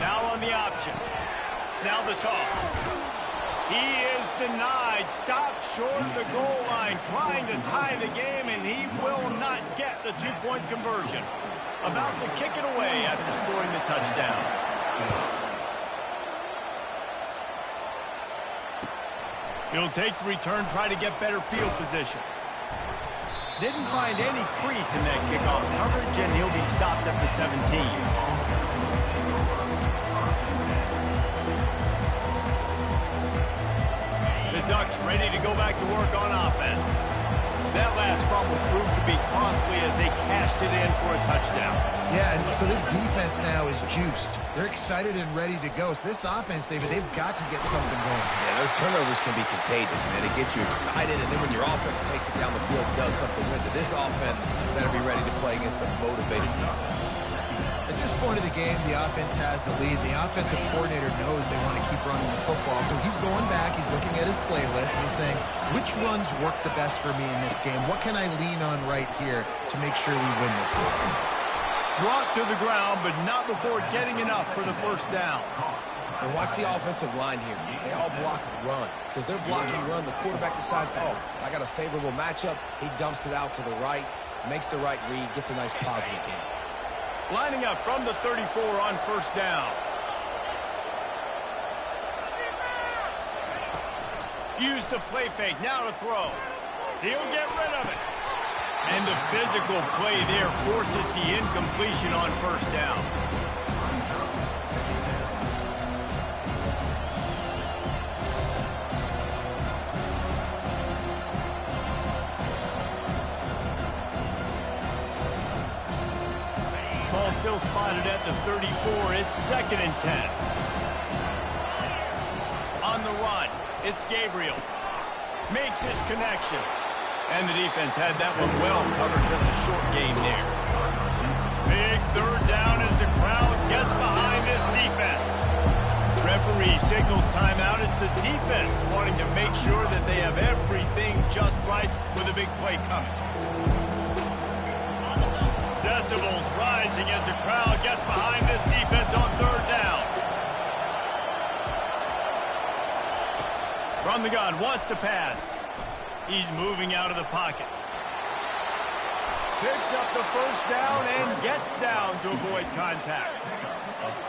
Now on the option. Now the toss. He is denied. Stopped short of the goal line, trying to tie the game, and he will not get the two-point conversion. About to kick it away after scoring the touchdown. He'll take the return, try to get better field position. Didn't find any crease in that kickoff coverage, and he'll be stopped at the 17. The Ducks ready to go back to work on offense. That last fumble proved to be costly as they cashed it in for a touchdown. Yeah, and so this defense now is juiced. They're excited and ready to go. So this offense, David, they've got to get something going. Yeah, those turnovers can be contagious, man. It gets you excited, and then when your offense takes it down the field and does something with it, this offense better be ready to play against a motivated defense. At this point of the game, the offense has the lead. The offensive coordinator knows they want to keep running the football. So he's going back, he's looking at his playlist, and he's saying, which runs work the best for me in this game? What can I lean on right here to make sure we win this one? Brought to the ground, but not before getting enough for the first down. And watch the offensive line here. They all block run. Because they're blocking run, the quarterback decides, oh, I got a favorable matchup. He dumps it out to the right, makes the right read, gets a nice positive gain. Lining up from the 34 on first down. Use the play fake, now to throw. He'll get rid of it. And the physical play there forces the incompletion on first down. Ball still spotted at the 34. It's 2nd and 10. On the run, it's Gabriel. Makes his connection. And the defense had that one well covered, just a short gain there. Big 3rd down as the crowd gets behind this defense. Referee signals timeout. It's the defense wanting to make sure that they have everything just right with a big play coming. Decibels rising as the crowd gets behind this defense on 3rd down. From the gun, wants to pass. He's moving out of the pocket. Picks up the first down and gets down to avoid contact.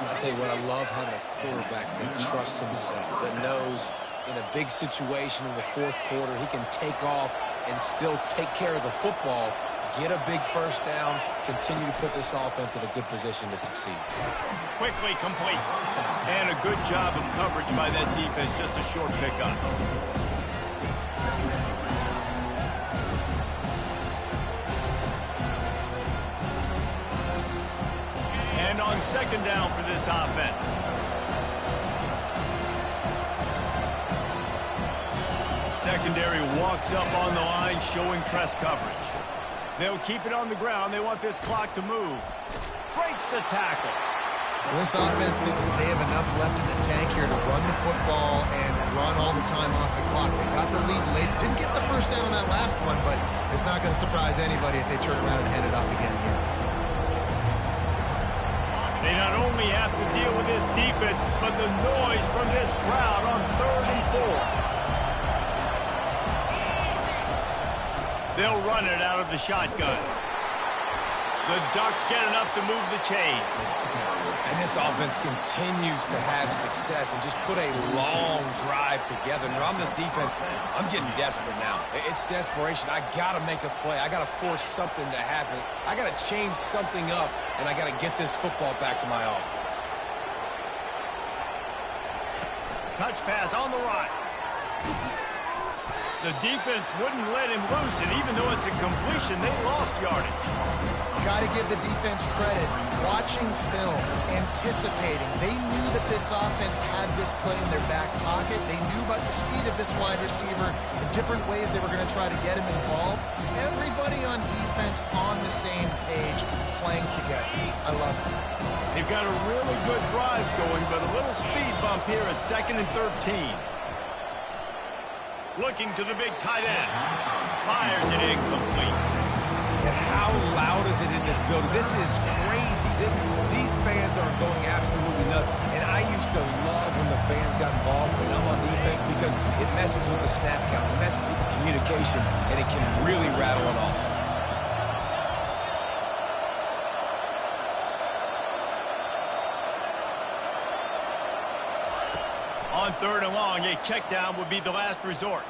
I'll tell you what, I love having a quarterback that trusts himself, that knows in a big situation in the 4th quarter, he can take off and still take care of the football, get a big first down, continue to put this offense in a good position to succeed. Quickly complete. And a good job of coverage by that defense, just a short pickup. And on 2nd down for this offense. Secondary walks up on the line, showing press coverage. They'll keep it on the ground. They want this clock to move. Breaks the tackle. Well, this offense thinks that they have enough left in the tank here to run the football and run all the time off the clock. They got the lead late. Didn't get the first down on that last one, but it's not going to surprise anybody if they turn around and hand it off again here. They not only have to deal with this defense, but the noise from this crowd on 3rd and 4. They'll run it out of the shotgun. The Ducks get enough to move the chains. And this offense continues to have success and just put a long drive together. And on this defense, I'm getting desperate now. It's desperation. I got to make a play. I got to force something to happen. I got to change something up, and I got to get this football back to my offense. Touch pass on the run. The defense wouldn't let him loose, and even though it's a completion, they lost yardage. Got to give the defense credit. Watching film, anticipating. They knew that this offense had this play in their back pocket. They knew about the speed of this wide receiver, the different ways they were going to try to get him involved. Everybody on defense on the same page, playing together. I love it. They've got a really good drive going, but a little speed bump here at 2nd and 13. Looking to the big tight end. Fires it incomplete. And how loud is it in this building? This is crazy. These fans are going absolutely nuts. And I used to love when the fans got involved when I'm on defense because it messes with the snap count, it messes with the communication, and it can really rattle an offense. On 3rd and long, a check down would be the last resort.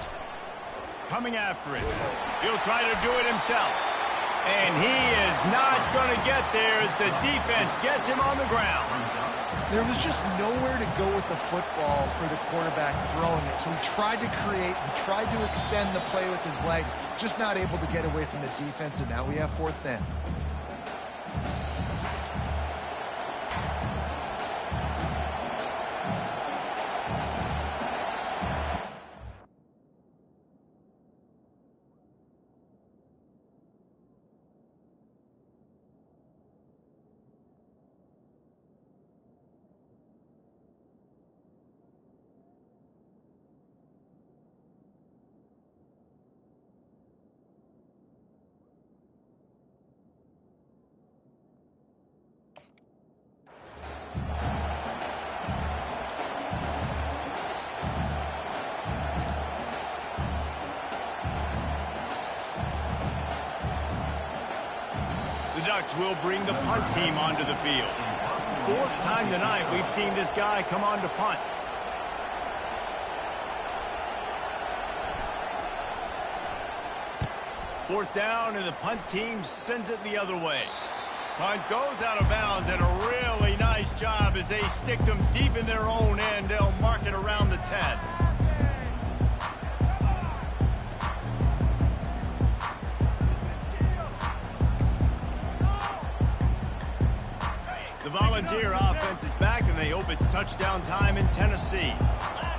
Coming after it. He'll try to do it himself. And he is not going to get there as the defense gets him on the ground. There was just nowhere to go with the football for the quarterback throwing it. So he tried to create, he tried to extend the play with his legs, just not able to get away from the defense, and now we have 4th down. The Ducks will bring the punt team onto the field. 4th time tonight we've seen this guy come on to punt. Fourth down, and the punt team sends it the other way. Punt goes out of bounds, and a really nice job as they stick them deep in their own end. They'll mark it around the 10. The Volunteer offense is back, and they hope it's touchdown time in Tennessee.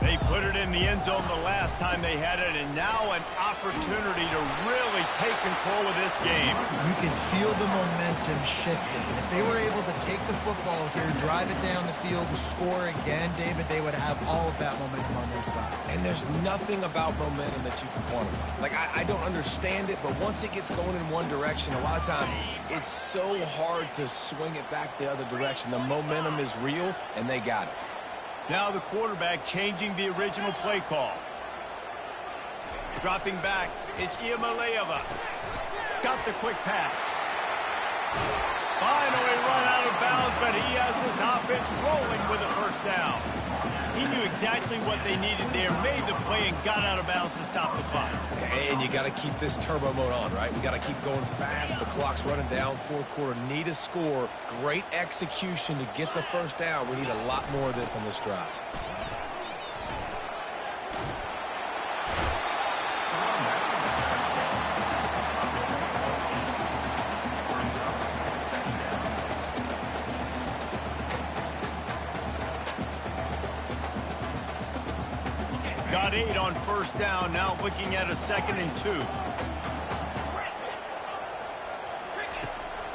They put it in the end zone the last time they had it, and now an opportunity to really take control of this game. You can feel the momentum shifting. And if they were able to take the football here, drive it down the field, and score again, David, they would have all of that momentum on their side. And there's nothing about momentum that you can quantify. Like, I don't understand it, but once it gets going in one direction, a lot of times it's so hard to swing it back the other direction. The momentum is real, and they got it. Now the quarterback changing the original play call. Dropping back, it's Iamaleava. Got the quick pass. Finally run out of bounds, but he has this offense rolling with a 1st down. He knew exactly what they needed there, made the play, and got out of bounds to stop the clock. And you got to keep this turbo mode on, right? We got to keep going fast. The clock's running down. 4th quarter, need a score. Great execution to get the 1st down. We need a lot more of this on this drive. Got 8 on 1st down, now looking at a 2nd and 2.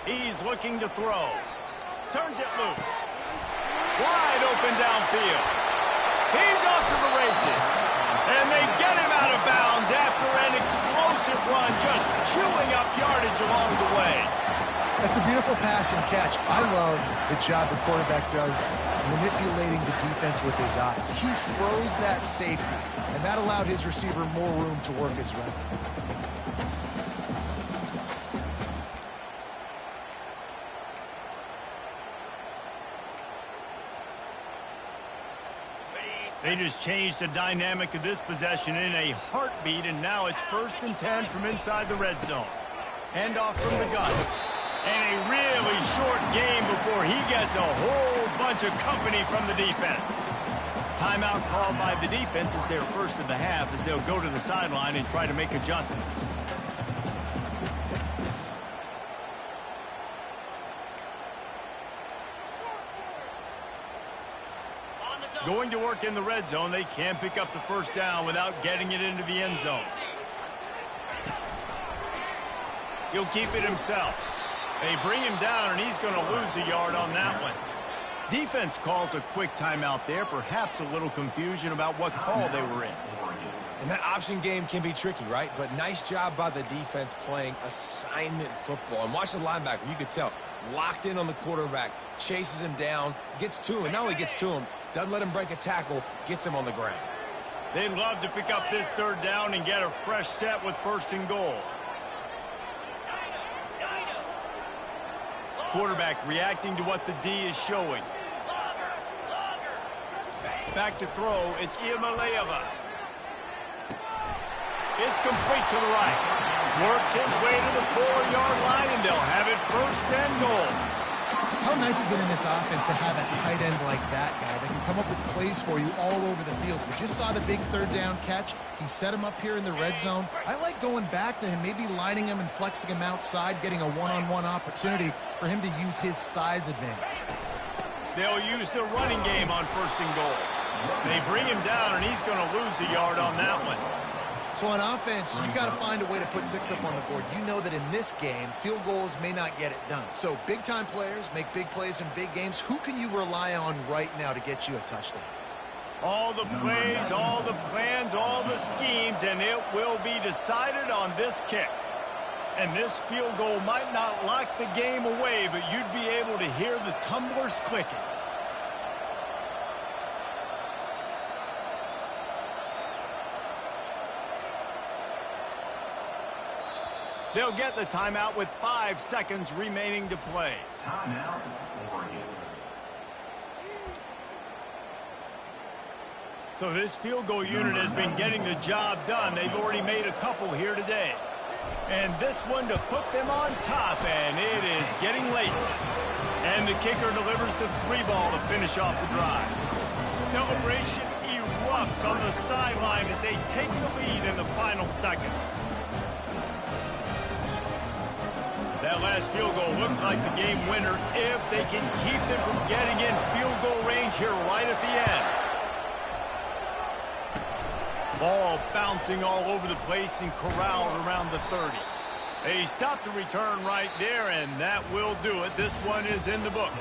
He's looking to throw. Turns it loose. Wide open downfield. He's off to the races. And they get him out of bounds after an explosive run, just chewing up yardage along the way. That's a beautiful pass and catch. I love the job the quarterback does manipulating the defense with his eyes. He froze that safety, and that allowed his receiver more room to work his route. They just changed the dynamic of this possession in a heartbeat, and now it's 1st and 10 from inside the red zone. Hand off from the gun. And a really short game before he gets a whole bunch of company from the defense. Timeout called by the defense is their 1st of the half, as they'll go to the sideline and try to make adjustments. Going to work in the red zone, they can't pick up the 1st down without getting it into the end zone. He'll keep it himself. They bring him down, and he's going to lose a yard on that one. Defense calls a quick timeout there, perhaps a little confusion about what call they were in. And that option game can be tricky, right? But nice job by the defense playing assignment football. And watch the linebacker. You could tell. Locked in on the quarterback. Chases him down. Gets to him. And not only gets to him, doesn't let him break a tackle. Gets him on the ground. They'd love to pick up this 3rd down and get a fresh set with 1st and goal. Quarterback reacting to what the D is showing. Back to throw. It's Iamaleava. It's complete to the right. Works his way to the 4-yard line, and they'll have it first and goal. How nice is it in this offense to have a tight end like that guy that can come up with plays for you all over the field? We just saw the big third down catch. He set him up here in the red zone. I like going back to him, maybe lining him and flexing him outside, getting a one-on-one opportunity for him to use his size advantage. They'll use the running game on first and goal. They bring him down, and he's going to lose a yard on that one. So on offense, you've got to find a way to put 6 up on the board. You know that in this game, field goals may not get it done. So big-time players make big plays in big games. Who can you rely on right now to get you a touchdown? All the plays, all the plans, all the schemes, and it will be decided on this kick. And this field goal might not lock the game away, but you'd be able to hear the tumblers clicking. They'll get the timeout with 5 seconds remaining to play. Timeout, Oregon. So this field goal unit has been getting the job done. They've already made a couple here today. And this one to put them on top, and it is getting late. And the kicker delivers the 3 ball to finish off the drive. Celebration erupts on the sideline as they take the lead in the final seconds. That last field goal looks like the game winner if they can keep them from getting in field goal range here right at the end. Ball bouncing all over the place and corralled around the 30. They stopped the return right there, and that will do it. This one is in the books.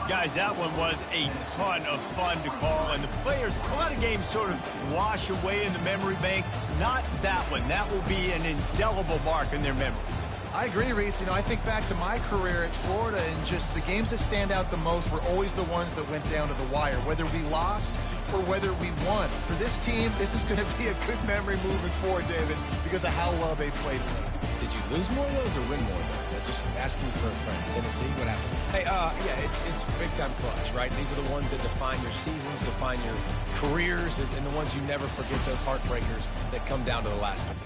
Guys, that one was a ton of fun to call, and the players, a lot of games sort of wash away in the memory bank. Not that one. That will be an indelible mark in their memories. I agree, Reese. You know, I think back to my career at Florida, and just the games that stand out the most were always the ones that went down to the wire, whether we lost or whether we won. For this team, this is going to be a good memory moving forward, David, because of how well they played. Did you lose more of those or win more of those? I'm just asking for a friend. Tennessee, what happened? Hey, yeah, it's big-time clutch, right? These are the ones that define your seasons, define your careers, and the ones you never forget, those heartbreakers that come down to the last one.